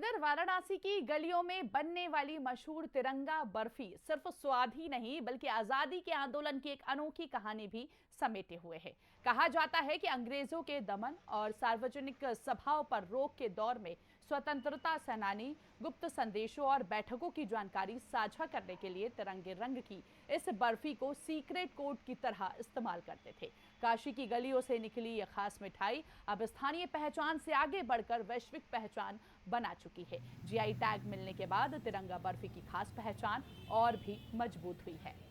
इधर वाराणसी की गलियों में बनने वाली मशहूर तिरंगा बर्फी सिर्फ स्वाद ही नहीं बल्कि आजादी के आंदोलन की एक अनोखी कहानी भी समेटे हुए है। कहा जाता है कि अंग्रेजों के दमन और सार्वजनिक सभाओं पर रोक के दौर में स्वतंत्रता सेनानी गुप्त संदेशों और बैठकों की जानकारी साझा करने के लिए तिरंगे रंग की इस बर्फी को सीक्रेट कोड की तरह इस्तेमाल करते थे। काशी की गलियों से निकली ये खास मिठाई अब स्थानीय पहचान से आगे बढ़कर वैश्विक पहचान बना चुकी है। जीआई टैग मिलने के बाद तिरंगा बर्फी की खास पहचान और भी मजबूत हुई है।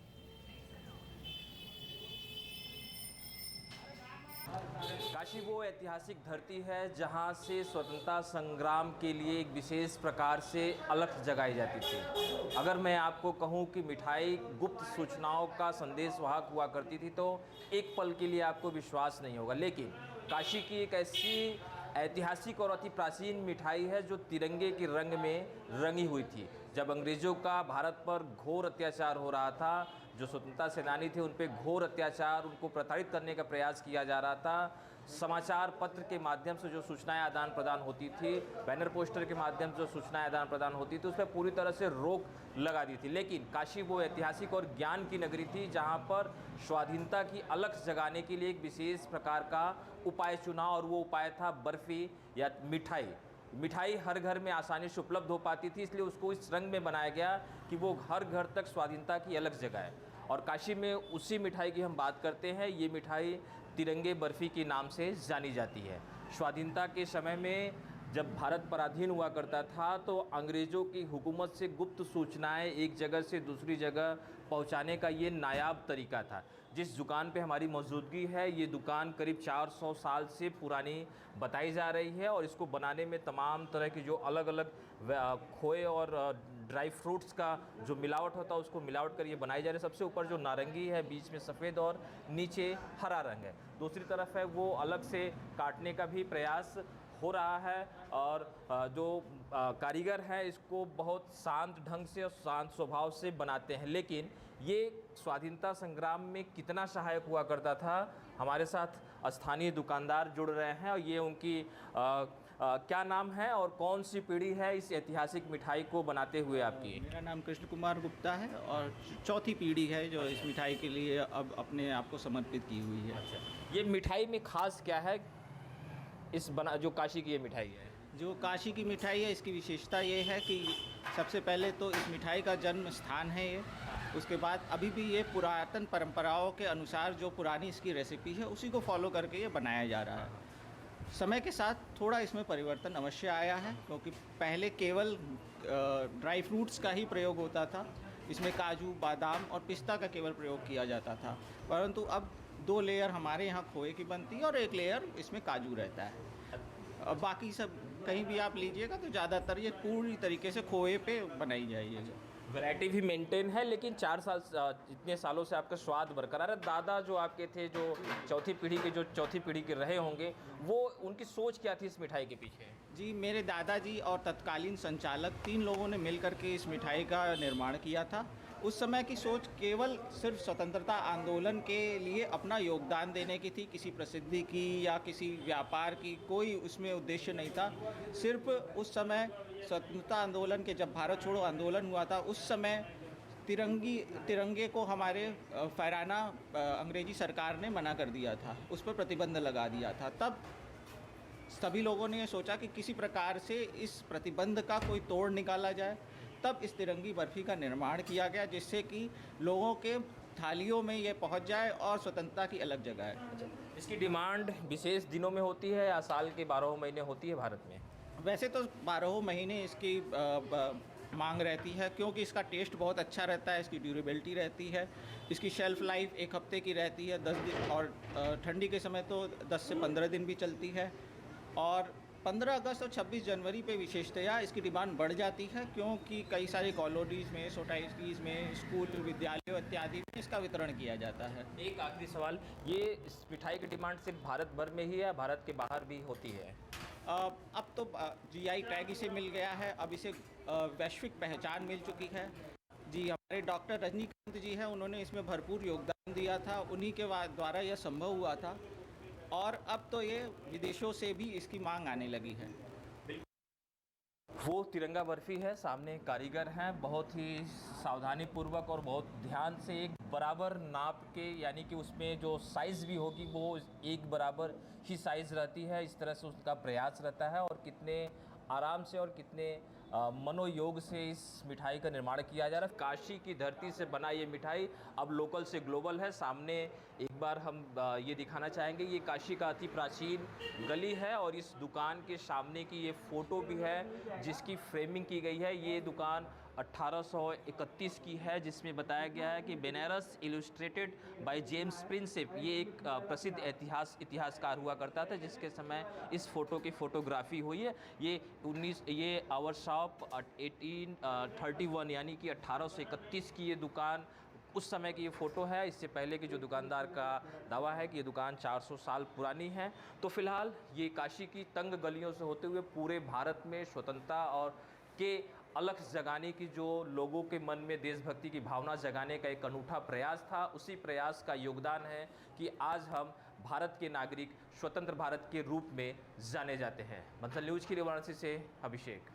काशी वो ऐतिहासिक धरती है जहां से स्वतंत्रता संग्राम के लिए एक विशेष प्रकार से अलख जगाई जाती थी। अगर मैं आपको कहूं कि मिठाई गुप्त सूचनाओं का संदेश वाहक हुआ करती थी तो एक पल के लिए आपको विश्वास नहीं होगा, लेकिन काशी की एक ऐसी ऐतिहासिक और अति प्राचीन मिठाई है जो तिरंगे के रंग में रंगी हुई थी। जब अंग्रेज़ों का भारत पर घोर अत्याचार हो रहा था, जो स्वतंत्रता सेनानी थे उन पे घोर अत्याचार, उनको प्रताड़ित करने का प्रयास किया जा रहा था। समाचार पत्र के माध्यम से जो सूचनाएं आदान प्रदान होती थी, बैनर पोस्टर के माध्यम से जो सूचनाएं आदान प्रदान होती थी, उस पर पूरी तरह से रोक लगा दी थी। लेकिन काशी वो ऐतिहासिक और ज्ञान की नगरी थी जहां पर स्वाधीनता की अलख जगाने के लिए एक विशेष प्रकार का उपाय चुना, और वो उपाय था बर्फ़ी या मिठाई। मिठाई हर घर में आसानी से उपलब्ध हो पाती थी, इसलिए उसको इस रंग में बनाया गया कि वो हर घर तक स्वाधीनता की अलग जगह है। और काशी में उसी मिठाई की हम बात करते हैं। ये मिठाई तिरंगे बर्फ़ी के नाम से जानी जाती है। स्वाधीनता के समय में जब भारत पराधीन हुआ करता था तो अंग्रेज़ों की हुकूमत से गुप्त सूचनाएं एक जगह से दूसरी जगह पहुंचाने का ये नायाब तरीका था। जिस दुकान पे हमारी मौजूदगी है, ये दुकान करीब 400 साल से पुरानी बताई जा रही है, और इसको बनाने में तमाम तरह की जो अलग अलग खोए और ड्राई फ्रूट्स का जो मिलावट होता है उसको मिलावट कर ये बनाई जा रही है। सबसे ऊपर जो नारंगी है, बीच में सफ़ेद और नीचे हरा रंग है। दूसरी तरफ है वो अलग से काटने का भी प्रयास हो रहा है, और जो कारीगर हैं इसको बहुत शांत ढंग से और शांत स्वभाव से बनाते हैं। लेकिन ये स्वाधीनता संग्राम में कितना सहायक हुआ करता था, हमारे साथ स्थानीय दुकानदार जुड़ रहे हैं, और ये उनकी क्या नाम है और कौन सी पीढ़ी है इस ऐतिहासिक मिठाई को बनाते हुए आपकी? मेरा नाम कृष्ण कुमार गुप्ता है और चौथी पीढ़ी है जो इस मिठाई के लिए अब अपने आप को समर्पित की हुई है। अच्छा, ये मिठाई में खास क्या है इस जो काशी की ये मिठाई है? जो काशी की मिठाई है इसकी विशेषता ये है कि सबसे पहले तो इस मिठाई का जन्म स्थान है ये। उसके बाद अभी भी ये पुरातन परंपराओं के अनुसार जो पुरानी इसकी रेसिपी है उसी को फॉलो करके ये बनाया जा रहा है। समय के साथ थोड़ा इसमें परिवर्तन अवश्य आया है, क्योंकि पहले केवल ड्राई फ्रूट्स का ही प्रयोग होता था। इसमें काजू, बादाम और पिस्ता का केवल प्रयोग किया जाता था, परंतु अब 2 लेयर हमारे यहाँ खोए की बनती है और 1 लेयर इसमें काजू रहता है। बाकी सब कहीं भी आप लीजिएगा तो ज़्यादातर ये पूरी तरीके से खोए पे बनाई जाएगी। वैरायटी भी मेंटेन है, लेकिन 4 साल इतने सालों से आपका स्वाद बरकरार है। दादा जो आपके थे, जो चौथी पीढ़ी के रहे होंगे, वो उनकी सोच क्या थी इस मिठाई के पीछे? जी, मेरे दादाजी और तत्कालीन संचालक 3 लोगों ने मिल करके इस मिठाई का निर्माण किया था। उस समय की सोच केवल सिर्फ स्वतंत्रता आंदोलन के लिए अपना योगदान देने की थी, किसी प्रसिद्धि की या किसी व्यापार की कोई उसमें उद्देश्य नहीं था। सिर्फ उस समय स्वतंत्रता आंदोलन के जब भारत छोड़ो आंदोलन हुआ था उस समय तिरंगे को हमारे फहराना अंग्रेजी सरकार ने मना कर दिया था, उस पर प्रतिबंध लगा दिया था। तब सभी लोगों ने ये सोचा कि किसी प्रकार से इस प्रतिबंध का कोई तोड़ निकाला जाए। तब इस तिरंगी बर्फ़ी का निर्माण किया गया, जिससे कि लोगों के थालियों में ये पहुंच जाए और स्वतंत्रता की अलग जगह है। इसकी डिमांड विशेष दिनों में होती है या साल के 12 महीने होती है भारत में? वैसे तो 12 महीने इसकी मांग रहती है, क्योंकि इसका टेस्ट बहुत अच्छा रहता है, इसकी ड्यूरेबिलिटी रहती है, इसकी शेल्फ़ लाइफ 1 हफ्ते की रहती है, 10 दिन, और ठंडी के समय तो 10 से 15 दिन भी चलती है। और 15 अगस्त और 26 जनवरी पे विशेषतया इसकी डिमांड बढ़ जाती है, क्योंकि कई सारी कॉलोनीज़ में, सोसाइटीज़ में, स्कूल, विद्यालयों इत्यादि में इसका वितरण किया जाता है। एक आखिरी सवाल, ये इस मिठाई की डिमांड सिर्फ भारत भर में ही है या भारत के बाहर भी होती है? अब तो जीआई टैग इसे मिल गया है, अब इसे वैश्विक पहचान मिल चुकी है। जी, हमारे डॉक्टर रजनीकांत जी हैं, उन्होंने इसमें भरपूर योगदान दिया था, उन्हीं के द्वारा यह संभव हुआ था, और अब तो ये विदेशों से भी इसकी मांग आने लगी है। वो तिरंगा बर्फी है, सामने कारीगर हैं, बहुत ही सावधानी पूर्वक और बहुत ध्यान से एक बराबर नाप के, यानी कि उसमें जो साइज़ भी होगी वो एक बराबर ही साइज़ रहती है, इस तरह से उसका प्रयास रहता है। और कितने आराम से और कितने मनोयोग से इस मिठाई का निर्माण किया जा रहा है। काशी की धरती से बना ये मिठाई अब लोकल से ग्लोबल है। सामने एक बार हम ये दिखाना चाहेंगे, ये काशी का अति प्राचीन गली है और इस दुकान के सामने की ये फ़ोटो भी है जिसकी फ्रेमिंग की गई है। ये दुकान 1831 की है, जिसमें बताया गया है कि Benares illustrated by James Prinsep, ये एक प्रसिद्ध इतिहासकार हुआ करता था जिसके समय इस फ़ोटो की फ़ोटोग्राफी हुई है। ये आवर शॉप 1831 यानी कि 1831 की ये दुकान, उस समय की ये फ़ोटो है। इससे पहले की जो दुकानदार का दावा है कि ये दुकान 400 साल पुरानी है। तो फिलहाल ये काशी की तंग गलियों से होते हुए पूरे भारत में स्वतंत्रता और के अलख जगाने की, जो लोगों के मन में देशभक्ति की भावना जगाने का एक अनूठा प्रयास था, उसी प्रयास का योगदान है कि आज हम भारत के नागरिक स्वतंत्र भारत के रूप में जाने जाते हैं। मंथन न्यूज़ के लिए वाराणसी से अभिषेक।